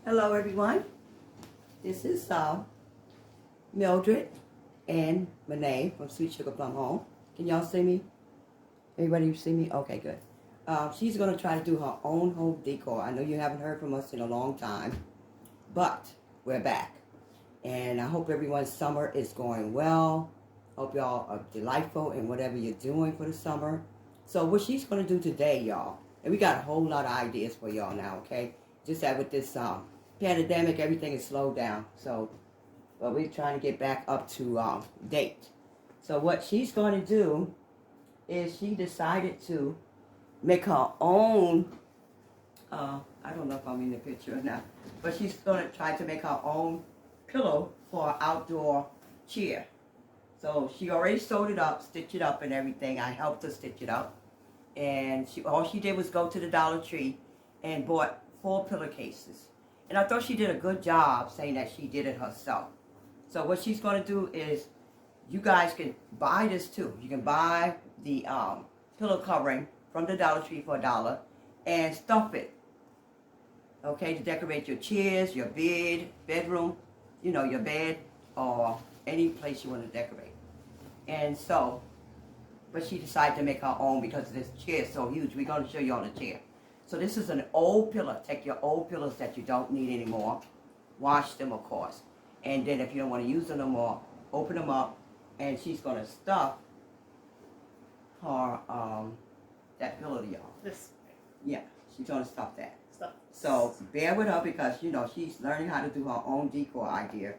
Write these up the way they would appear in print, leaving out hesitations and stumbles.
Hello everyone, this is Mildred and Renee from Sweet Sugar Plum Home. Can y'all see me? Everybody see me? Okay, good. She's going to try to do her own home decor. I know you haven't heard from us in a long time, but we're back. And I hope everyone's summer is going well. Hope y'all are delightful in whatever you're doing for the summer. So what she's going to do today, y'all, and we got a whole lot of ideas for y'all now, okay? Just that with this pandemic, everything is slowed down. So, but we're trying to get back up to date. So what she's going to do is she decided to make her own, I don't know if I'm in the picture or not, but she's going to try to make her own pillow for an outdoor chair. So she already sewed it up, stitched it up and everything. I helped her stitch it up. And all she did was go to the Dollar Tree and bought 4 pillowcases. And I thought she did a good job saying that she did it herself. So what she's going to do is, you guys can buy this too. You can buy the pillow covering from the Dollar Tree for $1 and stuff it. Okay, to decorate your chairs, your bed, bedroom, you know, your bed, or any place you want to decorate. And so, but she decided to make her own because this chair is so huge. We're going to show you on the chair. So this is an old pillow. Take your old pillows that you don't need anymore. Wash them, of course. And then if you don't want to use them no more, open them up. And she's going to stuff her, that pillow to y'all. This. Yeah, she's going to stuff that. Stuff. So bear with her because, you know, she's learning how to do her own decor idea.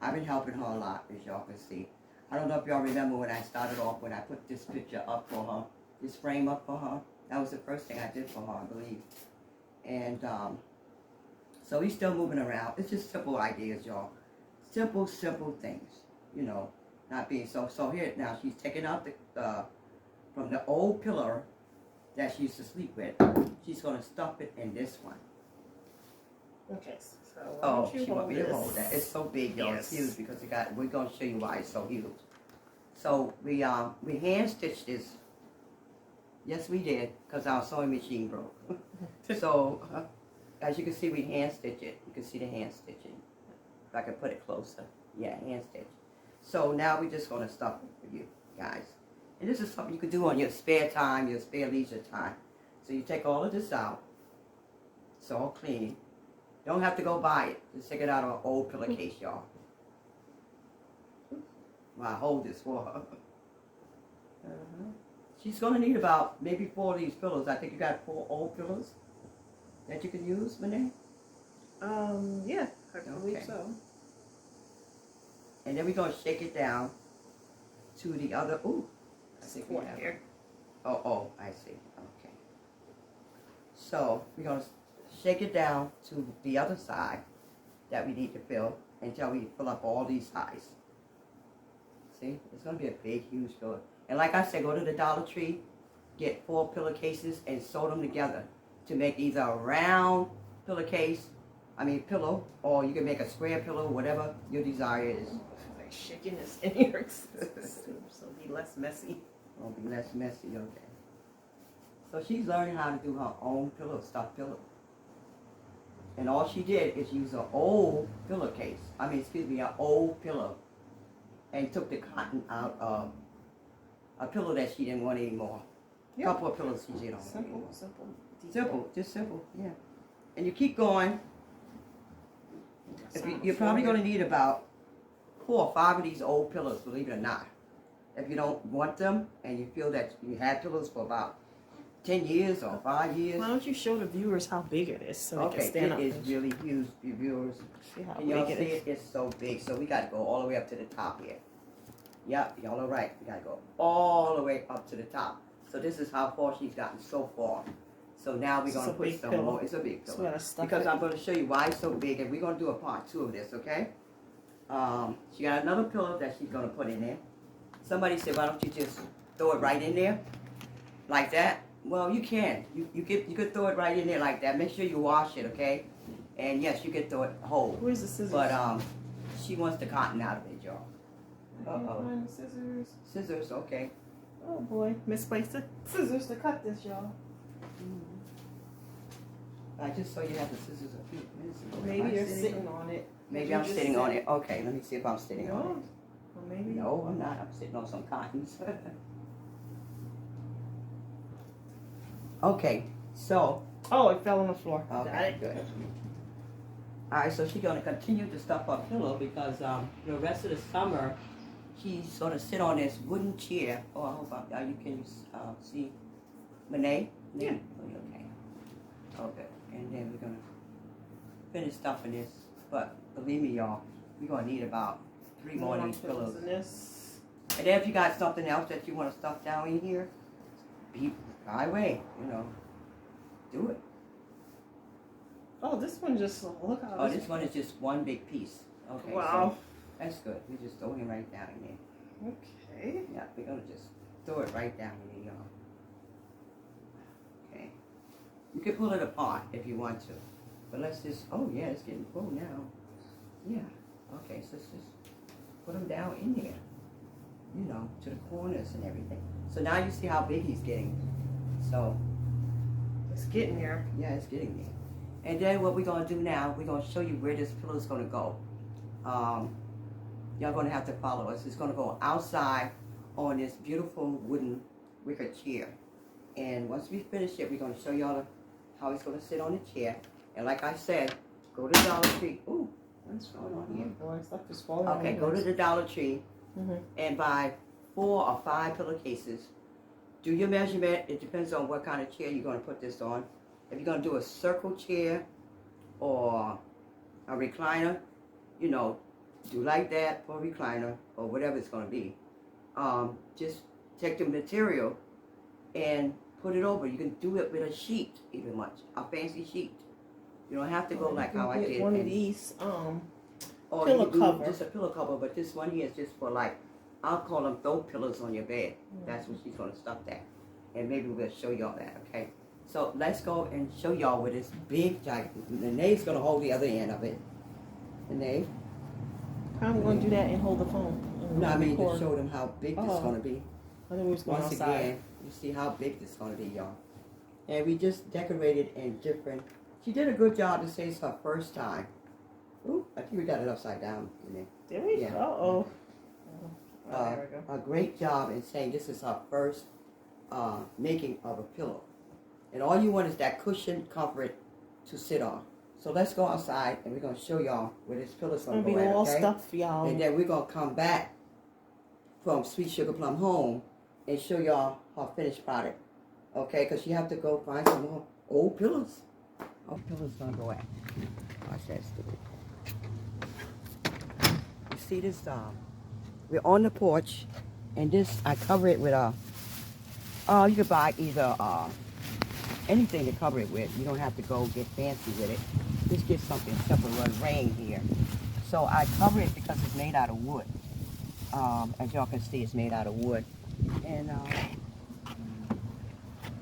I've been helping her a lot, as y'all can see. I don't know if y'all remember when I started off, when I put this picture up for her, this frame up for her. That was the first thing I did for her, I believe. And so we're still moving around. It's just simple ideas, y'all. Simple things, you know, not being so here now. She's taking out the from the old pillow that she used to sleep with. She's going to stuff it in this one. Okay, so why don't you she want me hold to hold that. It's so big, y'all. Yes. It's huge because we're going to show you why it's so huge. So we hand stitched this. Yes, we did, because our sewing machine broke. So as you can see, we hand stitch it. You can see the hand stitching. If I can put it closer. Yeah, hand stitch. So now we're just going to stuff it for you guys. And this is something you can do on your spare time, your spare leisure time. So you take all of this out. It's all clean. Don't have to go buy it. Just take it out of an old pillowcase, y'all. Well, I hold this for her. She's going to need about maybe 4 of these pillows. I think you got 4 old pillows that you can use, Renee? Yeah, I believe so. And then we're going to shake it down to the other, ooh. I think we have here. Oh, I see. Okay. So we're going to shake it down to the other side that we need to fill until we fill up all these sides. See? It's going to be a big, huge pillow. And like I said, go to the Dollar Tree, get 4 pillowcases and sew them together to make either a round pillow, or you can make a square pillow, whatever your desire is. Like shaking this in here, so it'll be less messy. It'll be less messy, okay. So she's learning how to do her own pillow, stuffed pillow. And all she did is use an old pillowcase, an old pillow, and took the cotton out of a pillow that she didn't want anymore. A couple of pillows she didn't want anymore. Simple, yeah. And you keep going. You're probably going to need about 4 or 5 of these old pillows, believe it or not. If you don't want them and you feel that you had pillows for about 10 years or 5 years. Why don't you show the viewers how big it is so they can stand up? It is really huge, viewers. See how Can y'all big see it is? it? It's so big. So we got to go all the way up to the top here. Yep, y'all are right. We got to go all the way up to the top. So this is how far she's gotten so far. So now we're going to put some more. It's a big pillow. Because I'm going to show you why it's so big. And we're going to do a part 2 of this, okay? She got another pillow that she's going to put in there. Somebody said, why don't you just throw it right in there? Like that? Well, you can. You could throw it right in there like that. Make sure you wash it, okay? And yes, you can throw it whole. Where's the scissors? But she wants the cotton out of it, y'all. Find the scissors. Scissors, okay. Oh boy, misplaced the scissors to cut this, y'all. I just saw you have the scissors a few minutes ago. Am Maybe I you're sitting on it. Maybe You I'm just sitting on said- it. Okay, let me see if I'm sitting on No. Or maybe. it. No, I'm not. I'm sitting on some cottons. Okay, so. Oh, it fell on the floor. Got Okay, it. good. All right, so she's gonna continue to stuff her pillow because the rest of the summer she's gonna sit on this wooden chair. Oh, I hope you can see Monet. Yeah. Oh, you okay. Okay, and then we're gonna finish stuffing this. But believe me, y'all, we're gonna need about 3 more of these pillows. In this. And then if you got something else that you want to stuff down in here, be highway, do it. Oh, this one just look how. Oh, this one is just one big piece. Okay. Wow. So that's good. We just throw it right down in there. Okay. Yeah, we're gonna just throw it right down in there, y'all. Okay. You can pull it apart if you want to, but let's just. Oh yeah, it's getting full now. Yeah. Okay, so let's just put them down in there. To the corners and everything. So now you see how big he's getting. So. It's getting there. Yeah, it's getting there. And then what we're going to do now, we're going to show you where this pillow is going to go. Y'all going to have to follow us. It's going to go outside on this beautiful wooden wicker chair. And once we finish it, we're going to show y'all how it's going to sit on the chair. And like I said, go to Dollar Tree. Ooh, what's going on here? Boy, stuff is falling. Okay, go to the Dollar Tree Mhm. and buy 4 or 5 pillowcases. Do your measurement. It depends on what kind of chair you're going to put this on. If you're going to do a circle chair or a recliner, do like that for a recliner or whatever it's going to be. Just take the material and put it over. You can do it with a sheet, even a fancy sheet. You don't have to go like how I did. One of these, or pillow you can do cover. just a pillow cover, but this one here is just for I'll call them throw pillows on your bed. That's what she's going to stuff that. And maybe we'll show y'all that, okay? So let's go and show y'all with this big giant. Renee's going to hold the other end of it. Renee? I'm going to do that and hold the phone. No, I mean to record. show them how big this is going to be. I think we was going Once outside. again, you see how big this is going to be, y'all. And we just decorated in different. She did a good job to say it's her first time. Ooh, I think we got it upside down, Renee. Did we? Yeah. Uh-oh. Oh, there we go. A great job in saying this is her first making of a pillow. And all you want is that cushion comfort to sit on. So let's go outside and we're going to show y'all where this pillow's going It'll to be go at, all okay? stuff, y'all. And then we're going to come back from Sweet Sugar Plum Home and show y'all her finished product. Okay? Because you have to go find some more old pillows. Old pillows going to go at. Watch that stupid. You see this? We're on the porch. And this, I cover it with you could buy either anything to cover it with. You don't have to go get fancy with it. Just get something simple. Run rain here. So I cover it because it's made out of wood. As y'all can see, it's made out of wood. And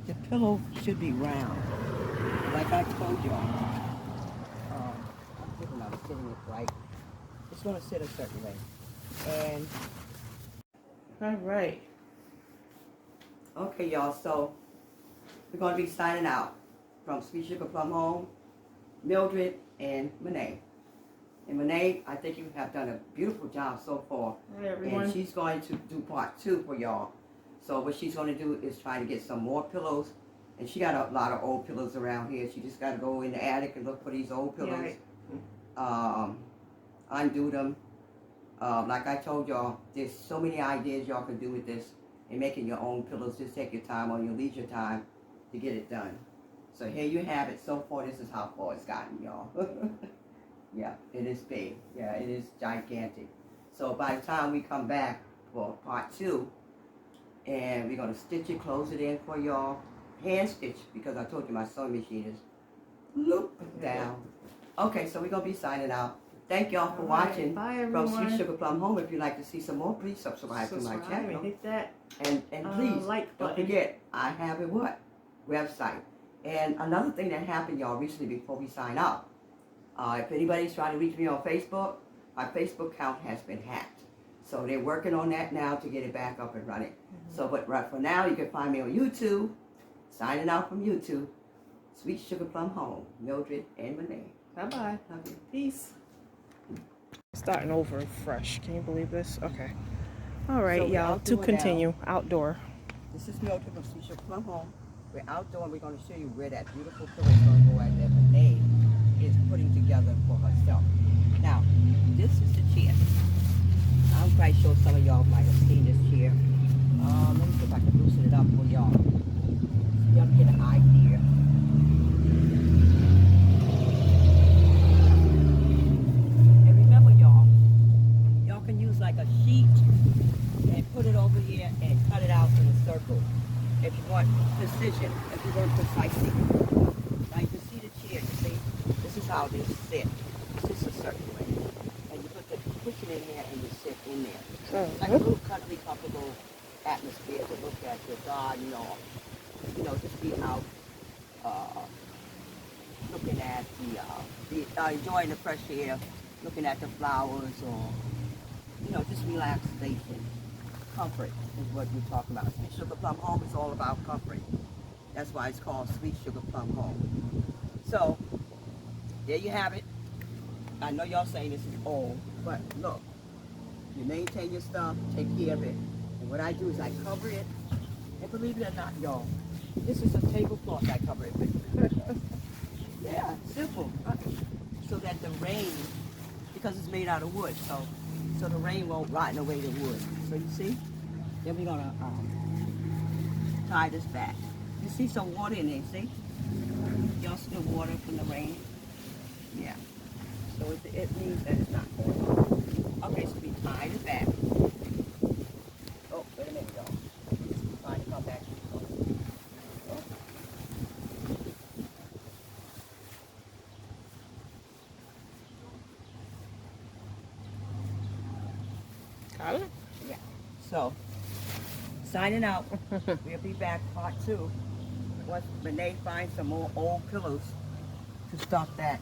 the pillow should be round. Like I told y'all. I'm sitting it right. It's going to sit a certain way. And All right. okay, y'all, so we're going to be signing out from Sweet Sugar Plum Home, Mildred, and Monet. And Monet, I think you have done a beautiful job so far. All right, everyone. And she's going to do part 2 for y'all. So what she's going to do is try to get some more pillows. And she got a lot of old pillows around here. She just got to go in the attic and look for these old pillows. Yeah. Undo them. Like I told y'all, there's so many ideas y'all can do with this and making your own pillows. Just take your time on your leisure time to get it done. So here you have it. So far, this is how far it's gotten, y'all. Yeah, it is big. Yeah, it is gigantic. So by the time we come back for part 2, and we're going to stitch it, close it in for y'all. Hand stitch, because I told you my sewing machine is loop down. Okay, so we're going to be signing out. Thank y'all for watching Bye, from everyone. Sweet Sugar Plum Home. If you'd like to see some more, please subscribe to my And channel. hit that And please, like don't button. forget, I have a what? Website. And another thing that happened, y'all, recently before we sign out, if anybody's trying to reach me on Facebook, my Facebook account has been hacked. So they're working on that now to get it back up and running. So, but right for now, you can find me on YouTube, signing out from YouTube. Sweet Sugar Plum Home, Mildred and Renee. Bye-bye. Love you. Peace. Starting over fresh. Can you believe this? Okay. All right, So we're y'all. To outdoor continue, now. outdoor. This is Mildred from Sweet Sugar Plum Home. We're outdoor and we're going to show you where that beautiful pillow is going to go at that Renee is putting together for herself. Now, this is the chair. I'm quite sure some of y'all might have seen this chair. Let me see if I can loosen it up for y'all. So y'all get an idea. And remember y'all can use like a sheet and put it over here and cut it out in a circle. If you want precision, if you want precisely. Now you can see the chair, you see? This is how this sits. This is a circle way. And you put the cushion in there and you sit in there. It's like a little country, comfortable atmosphere to look at your garden or, just be out looking at enjoying the fresh air, looking at the flowers or, just relaxation. Comfort is what we're talking about. Sweet Sugar Plum Home is all about comfort. That's why it's called Sweet Sugar Plum Home. So, there you have it. I know y'all saying this is old, but look, you maintain your stuff, take care of it. And what I do is I cover it, and believe it or not, y'all, this is a tablecloth I cover it with. Yeah, simple. So that the rain, because it's made out of wood, so the rain won't rotten away the wood. So you see? Then we're gonna tie this back. You see some water in there, see? Y'all see the water from the rain? Yeah. So it means that it's not going on. Okay, so we tie it back. Oh, wait a minute, y'all. It's trying to come back. Oh. Got it? Yeah. So, signing out. We'll be back part 2. Once Renee finds some more old pillows to stop that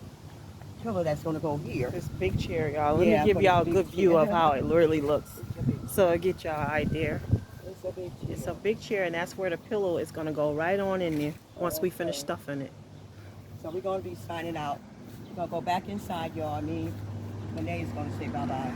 pillow that's going to go here. This big chair, y'all. Let Yeah, me give for y'all a the good big view chair. of how it really looks. It's a big So I get y'all an idea. It's a big chair. It's a big chair, and that's where the pillow is going to go right on in there once we finish Okay. stuffing it. So we're going to be signing out. We're going to go back inside, y'all. Renee's going to say bye-bye.